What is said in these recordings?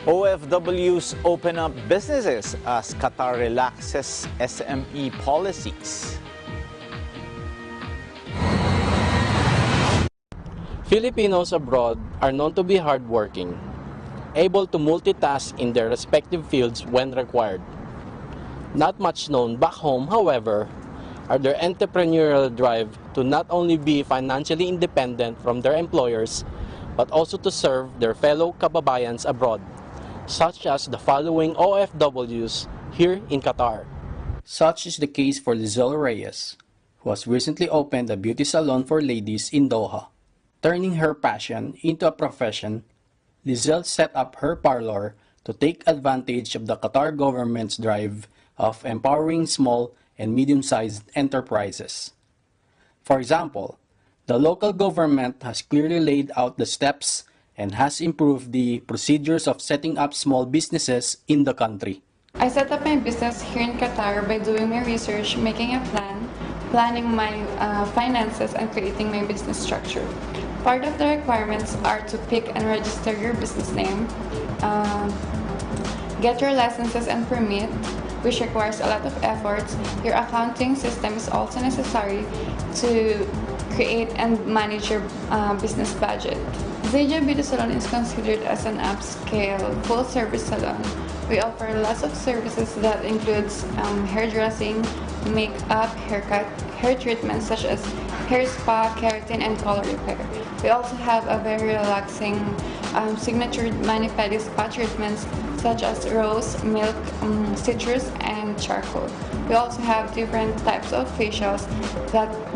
OFWs open up businesses as Qatar relaxes SME policies. Filipinos abroad are known to be hardworking, able to multitask in their respective fields when required. Not much known back home, however, are their entrepreneurial drive to not only be financially independent from their employers, but also to serve their fellow kababayans abroad, such as the following OFWs here in Qatar. Such is the case for Lizelle Reyes, who has recently opened a beauty salon for ladies in Doha. Turning her passion into a profession, Lizelle set up her parlor to take advantage of the Qatar government's drive of empowering small and medium-sized enterprises. For example, the local government has clearly laid out the steps and has improved the procedures of setting up small businesses in the country. I set up my business here in Qatar by doing my research, making a plan, planning my finances, and creating my business structure. Part of the requirements are to pick and register your business name, get your licenses and permit, which requires a lot of efforts. Your accounting system is also necessary to create and manage your business budget. Zeja Beauty Salon is considered as an upscale, full-service salon. We offer lots of services that includes hairdressing, makeup, haircut, hair treatments such as hair spa, keratin, and color repair. We also have a very relaxing signature mani-pedi spa treatments such as rose, milk, citrus, and charcoal. We also have different types of facials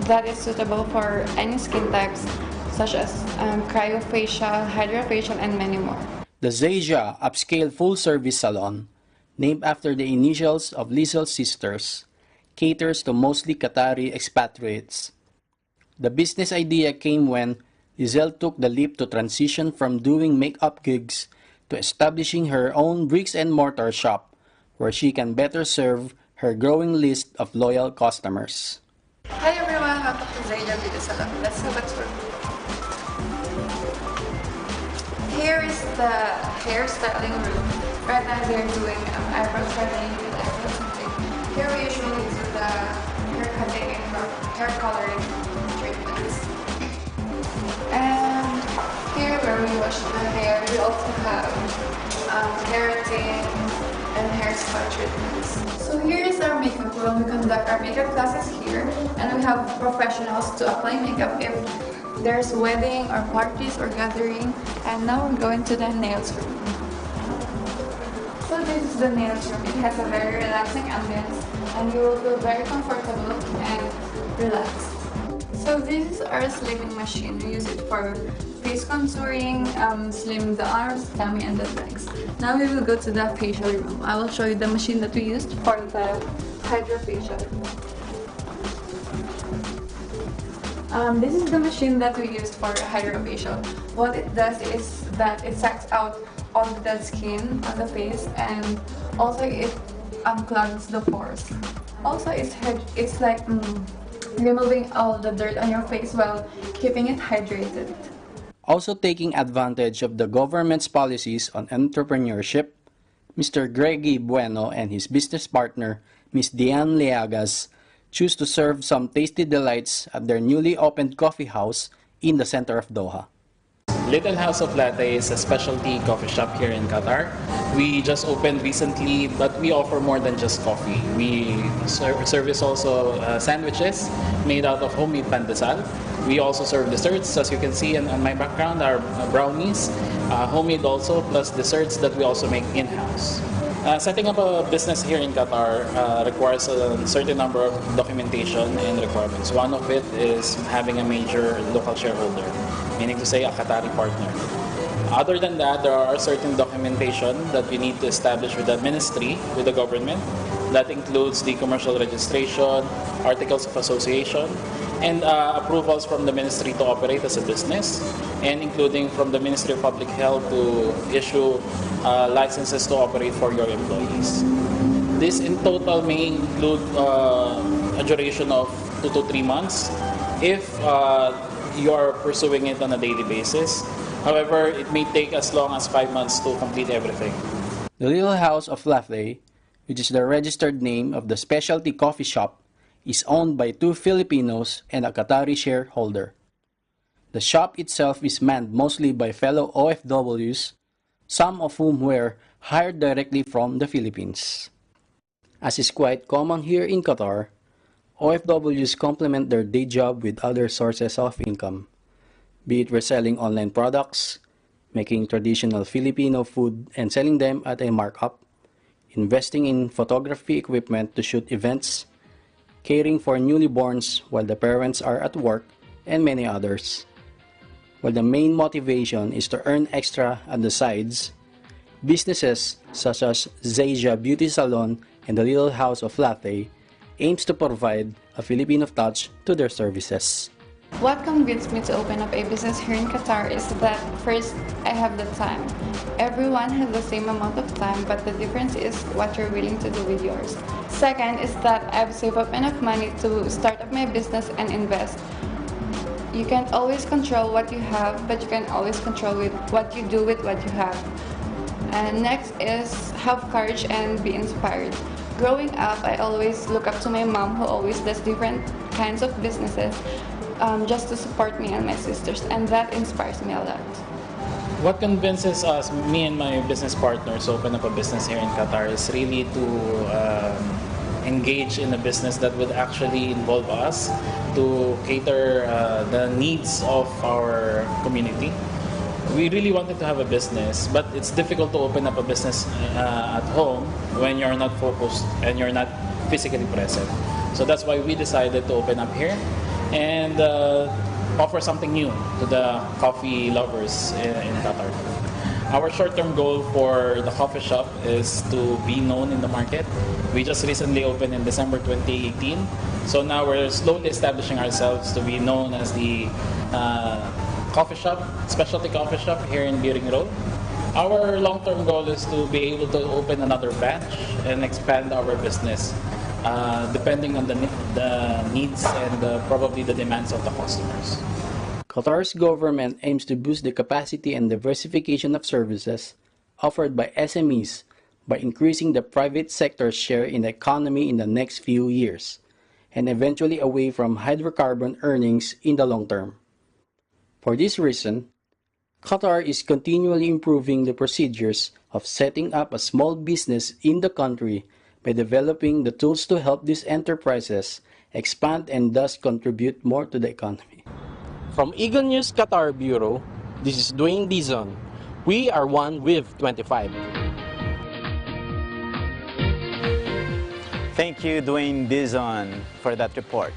that is suitable for any skin types such as cryofacial, hydrofacial, and many more. The Zeja Upscale Full-Service Salon, named after the initials of Lizelle's sisters, caters to mostly Qatari expatriates. The business idea came when Lizelle took the leap to transition from doing makeup gigs to establishing her own bricks-and-mortar shop where she can better serve her growing list of loyal customers. Hi everyone, welcome to Zeja Beauty Salon. Let's have a tour. Here is the hairstyling room. Right now they're doing eyebrow threading and eyebrow tinting. Here we usually do the hair cutting and hair coloring treatments. And here where we wash the hair, we also have keratin and hair spa treatments. So here is our makeup room. We conduct our makeup classes here, and we have professionals to apply makeup if there's wedding or parties or gathering. And now we're going to the nails room. So this is the nails room. It has a very relaxing ambience and you will feel very comfortable and relaxed. So this is our slimming machine. We use it for face contouring, slim the arms, tummy, and the legs. Now we will go to the facial room. I will show you the machine that we used for the hydrofacial. This is the machine that we used for hydrofacial. What it does is that it sucks out all the dead skin on the face, and also it unclogs the pores. Also, it's like removing all the dirt on your face while keeping it hydrated. Also taking advantage of the government's policies on entrepreneurship, Mr. Greggy Bueno and his business partner, Ms. Diane Leagas, choose to serve some tasty delights at their newly opened coffee house in the center of Doha. Little House of Latte is a specialty coffee shop here in Qatar. We just opened recently, but we offer more than just coffee. We service also sandwiches made out of homemade pandesal. We also serve desserts, as you can see on my background, are brownies, homemade also, plus desserts that we also make in-house. Setting up a business here in Qatar requires a certain number of documentation and requirements. One of it is having a major local shareholder, meaning to say a Qatari partner. Other than that, there are certain documentation that we need to establish with the ministry, with the government. That includes the commercial registration, articles of association, and approvals from the ministry to operate as a business, and including from the Ministry of Public Health to issue licenses to operate for your employees. This in total may include a duration of 2 to 3 months if you are pursuing it on a daily basis. However, it may take as long as 5 months to complete everything. The Little House of Latte, which is the registered name of the specialty coffee shop, is owned by 2 Filipinos and a Qatari shareholder. The shop itself is manned mostly by fellow OFWs, some of whom were hired directly from the Philippines. As is quite common here in Qatar, OFWs complement their day job with other sources of income, be it reselling online products, making traditional Filipino food and selling them at a markup, investing in photography equipment to shoot events, caring for newlyborns while the parents are at work, and many others. While the main motivation is to earn extra on the sides, businesses such as Zayja Beauty Salon and the Little House of Latte aims to provide a Filipino touch to their services. What convinced me to open up a business here in Qatar is that first, I have the time. Everyone has the same amount of time, but the difference is what you're willing to do with yours. Second is that I've saved up enough money to start up my business and invest. You can't always control what you have, but you can always control with what you do with what you have. And next is have courage and be inspired. Growing up, I always look up to my mom who always does different kinds of businesses just to support me and my sisters, and that inspires me a lot. What convinces us, me and my business partners, to open up a business here in Qatar is really to engage in a business that would actually involve us to cater the needs of our community. We really wanted to have a business, but it's difficult to open up a business at home when you're not focused and you're not physically present. So that's why we decided to open up here and offer something new to the coffee lovers in Qatar. Our short-term goal for the coffee shop is to be known in the market. We just recently opened in December 2018. So now we're slowly establishing ourselves to be known as the coffee shop, specialty coffee shop here in Biring Road. Our long-term goal is to be able to open another branch and expand our business depending on the needs and probably the demands of the customers. Qatar's government aims to boost the capacity and diversification of services offered by SMEs by increasing the private sector's share in the economy in the next few years, and eventually away from hydrocarbon earnings in the long term. For this reason, Qatar is continually improving the procedures of setting up a small business in the country by developing the tools to help these enterprises expand and thus contribute more to the economy. From Eagle News Qatar Bureau, this is Dwayne Dizon. We are one with 25. Thank you, Dwayne Dizon, for that report.